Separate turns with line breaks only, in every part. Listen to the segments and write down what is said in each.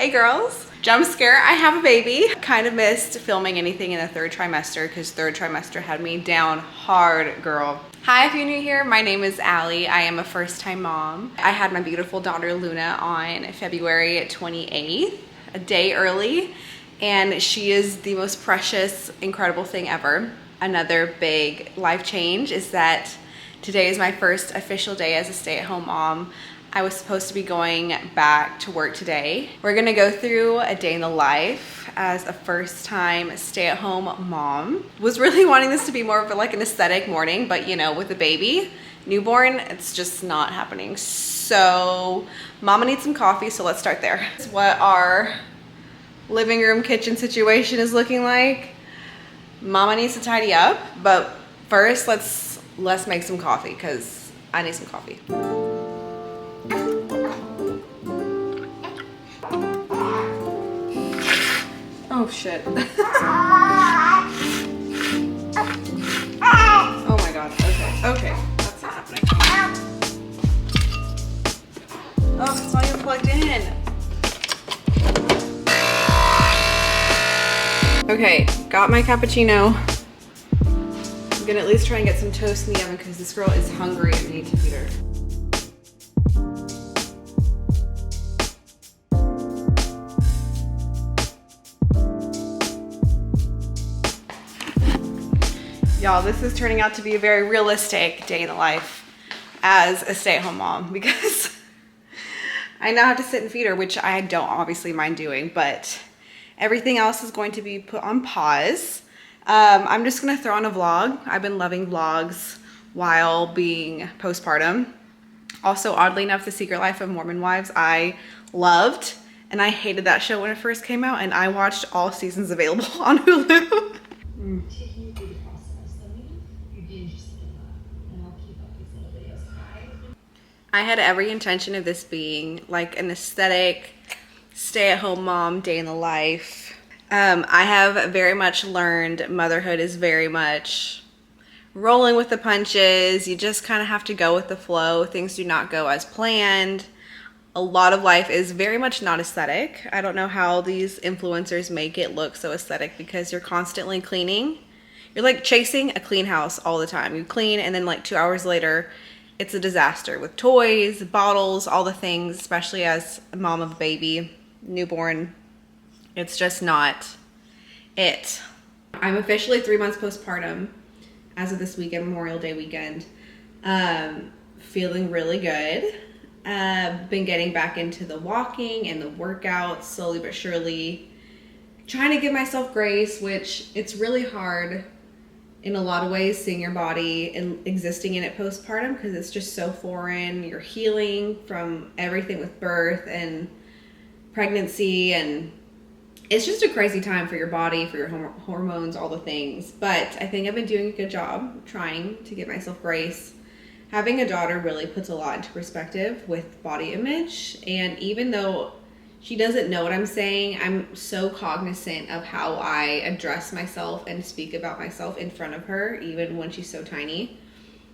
Hey girls, jump scare, I have a baby. Kind of missed filming anything in the third trimester because third trimester had me down hard, girl. Hi, if you're new here, my name is Allie. I am a first-time mom. I had my beautiful daughter Luna on February 28th, a day early, and she is the most precious, incredible thing ever. Another big life change is that today is my first official day as a stay-at-home mom. I was supposed to be going back to work today. We're gonna go through a day in the life as a first-time stay-at-home mom. Was really wanting this to be more of like an aesthetic morning, but you know, with a baby, newborn, it's just not happening. So, mama needs some coffee, so let's start there. This is what our living room kitchen situation is looking like. Mama needs to tidy up, but first let's make some coffee because I need some coffee. Oh shit. Oh my god, okay, that's not happening. Oh, it's not even plugged in. Okay, got my cappuccino. I'm gonna at least try and get some toast in the oven because this girl is hungry and I need to feed her. Y'all, this is turning out to be a very realistic day in the life as a stay-at-home mom because I now have to sit and feed her, which I don't obviously mind doing, but everything else is going to be put on pause. I'm just gonna throw on a vlog. I've been loving vlogs while being postpartum. Also, oddly enough, The Secret Life of Mormon Wives I loved, and I hated that show when it first came out, and I watched all seasons available on Hulu. I had every intention of this being like an aesthetic stay-at-home mom day in the life. I have very much learned motherhood is very much rolling with the punches. You just kind of have to go with the flow. Things do not go as planned. A lot of life is very much not aesthetic. I don't know how these influencers make it look so aesthetic because you're constantly cleaning. You're like chasing a clean house all the time. You clean and then like 2 hours later, it's a disaster with toys, bottles, all the things, especially as a mom of a baby, newborn. It's just not it. I'm officially 3 months postpartum as of this weekend, Memorial Day weekend. Feeling really good. Been getting back into the walking and the workouts slowly but surely. Trying to give myself grace, which it's really hard in a lot of ways, seeing your body and existing in it postpartum because it's just so foreign. You're healing from everything with birth and pregnancy, and it's just a crazy time for your body, for your hormones, all the things. But I think I've been doing a good job trying to give myself grace. Having a daughter really puts a lot into perspective with body image, and even though she doesn't know what I'm saying, I'm so cognizant of how I address myself and speak about myself in front of her, even when she's so tiny.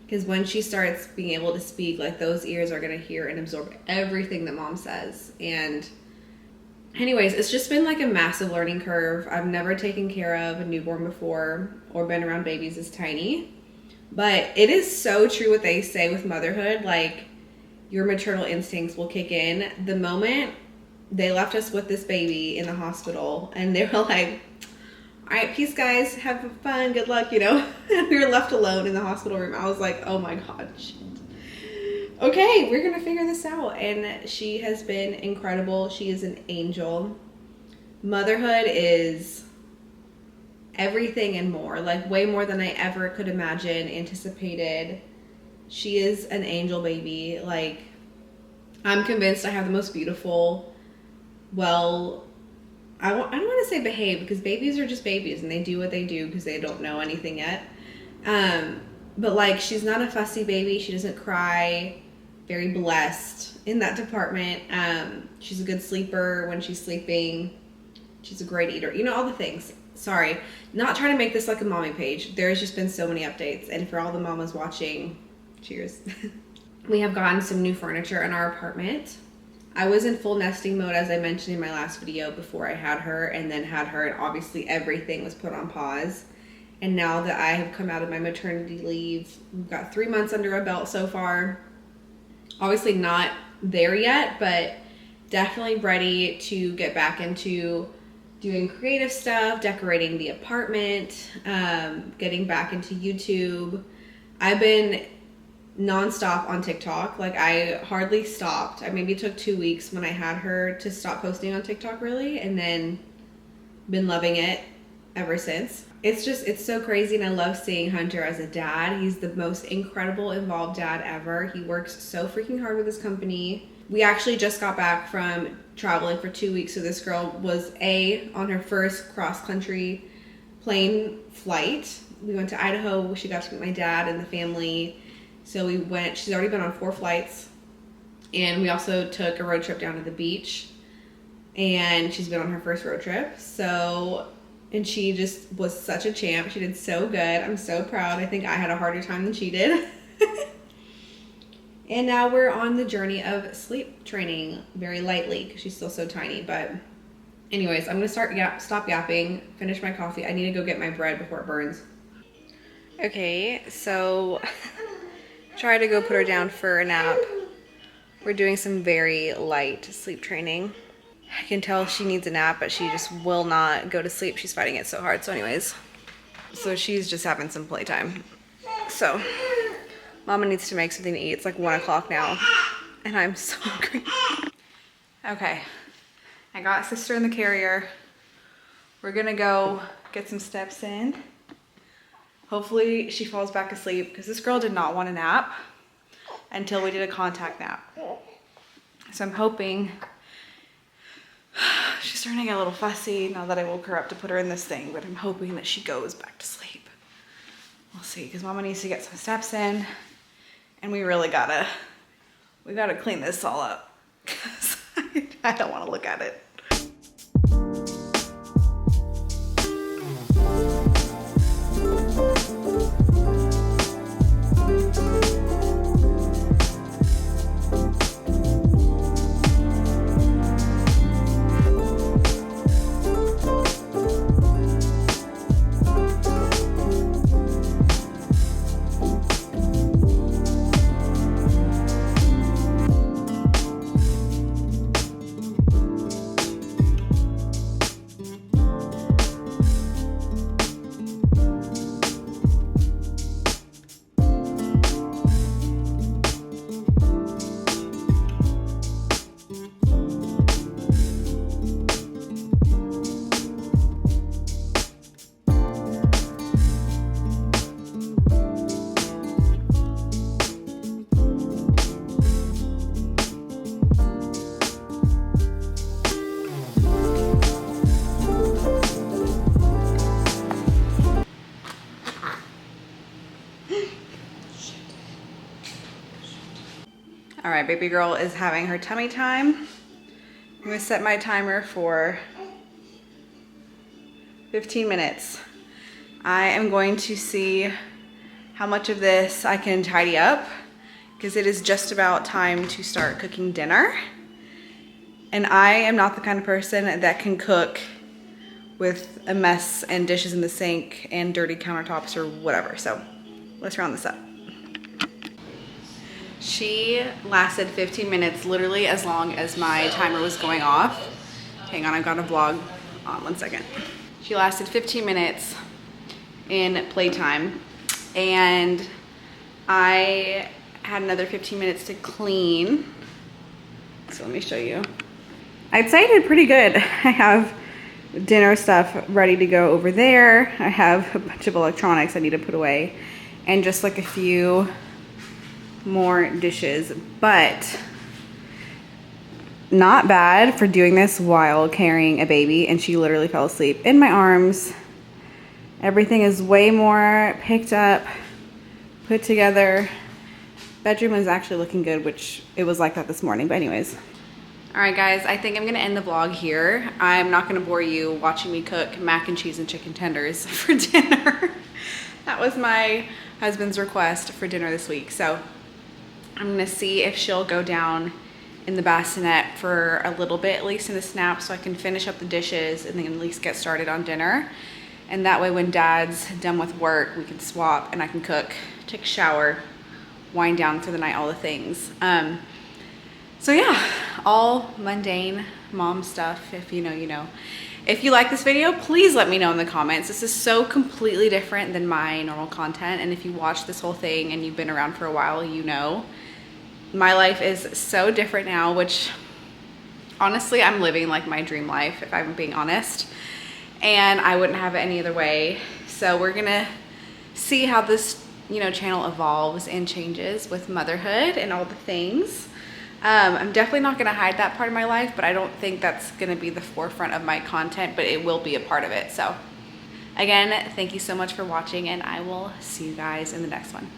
Because when she starts being able to speak, like those ears are gonna hear and absorb everything that mom says. And anyways, it's just been like a massive learning curve. I've never taken care of a newborn before or been around babies this tiny. But it is so true what they say with motherhood, like your maternal instincts will kick in the moment they left us with this baby in the hospital, and they were like, all right, peace guys, have fun, good luck, you know? And we were left alone in the hospital room. I was like, oh my God, shit. Okay, we're gonna figure this out. And she has been incredible. She is an angel. Motherhood is everything and more, like way more than I ever could imagine, anticipated. She is an angel baby. Like, I'm convinced I have the most beautiful, well, I don't want to say behave because babies are just babies and they do what they do because they don't know anything yet. But like, she's not a fussy baby. She doesn't cry. Very blessed in that department. She's a good sleeper when she's sleeping. She's a great eater. You know, all the things. Sorry, not trying to make this like a mommy page. There's just been so many updates. And for all the mamas watching, cheers. We have gotten some new furniture in our apartment. I was in full nesting mode, as I mentioned in my last video, before I had her, and then had her, and obviously everything was put on pause. And now that I have come out of my maternity leave, we've got 3 months under a belt so far. Obviously not there yet, but definitely ready to get back into doing creative stuff, decorating the apartment, getting back into YouTube. I've been nonstop on TikTok. Like, I hardly stopped. I maybe took 2 weeks when I had her to stop posting on TikTok, really, and then been loving it ever since. It's so crazy, and I love seeing Hunter as a dad. He's the most incredible, involved dad ever. He works so freaking hard with his company. We actually just got back from traveling for 2 weeks, so this girl was on her first cross-country plane flight. We went to Idaho. She got to meet my dad and the family. So we went, she's already been on 4 flights, and we also took a road trip down to the beach, and she's been on her first road trip. So, and she just was such a champ. She did so good. I'm so proud. I think I had a harder time than she did. And now we're on the journey of sleep training very lightly because she's still so tiny. But anyways, I'm going to stop yapping, finish my coffee. I need to go get my bread before it burns. Okay, so try to go put her down for a nap. We're doing some very light sleep training. I can tell she needs a nap, but she just will not go to sleep. She's fighting it so hard. So anyways, so she's just having some playtime. So Mama needs to make something to eat. It's like 1 o'clock now, and I'm so hungry. Okay, I got sister in the carrier. We're gonna go get some steps in. Hopefully she falls back asleep, because this girl did not want a nap until we did a contact nap. So I'm hoping, she's starting to get a little fussy now that I woke her up to put her in this thing, but I'm hoping that she goes back to sleep. We'll see, because Mama needs to get some steps in, and we really gotta clean this all up, because I don't want to look at it. All right, baby girl is having her tummy time. I'm gonna set my timer for 15 minutes. I am going to see how much of this I can tidy up, because it is just about time to start cooking dinner. And I am not the kind of person that can cook with a mess and dishes in the sink and dirty countertops or whatever. So let's round this up. She lasted 15 minutes, literally as long as my timer was going off. Hang on, I've got a vlog on, 1 second. She lasted 15 minutes in playtime, and I had another 15 minutes to clean. So let me show you. I'd say I did pretty good. I have dinner stuff ready to go over there. I have a bunch of electronics I need to put away, and just like a few more dishes, but not bad for doing this while carrying a baby. And she literally fell asleep in my arms. Everything is way more picked up, put together. Bedroom is actually looking good, which it was like that this morning, but anyways. All right, guys, I think I'm gonna end the vlog here. I'm not gonna bore you watching me cook mac and cheese and chicken tenders for dinner. That was my husband's request for dinner this week. So I'm gonna see if she'll go down in the bassinet for a little bit, at least in the snap, so I can finish up the dishes and then at least get started on dinner. And that way when Dad's done with work, we can swap and I can cook, take a shower, wind down for the night, all the things. So yeah, all mundane mom stuff. If you know, you know. If you like this video, please let me know in the comments. This is so completely different than my normal content. And if you watch this whole thing and you've been around for a while, you know, my life is so different now, which honestly, I'm living like my dream life, if I'm being honest. And I wouldn't have it any other way. So we're gonna see how this, you know, channel evolves and changes with motherhood and all the things. I'm definitely not gonna hide that part of my life, but I don't think that's gonna be the forefront of my content, but it will be a part of it. So again, thank you so much for watching, and I will see you guys in the next one.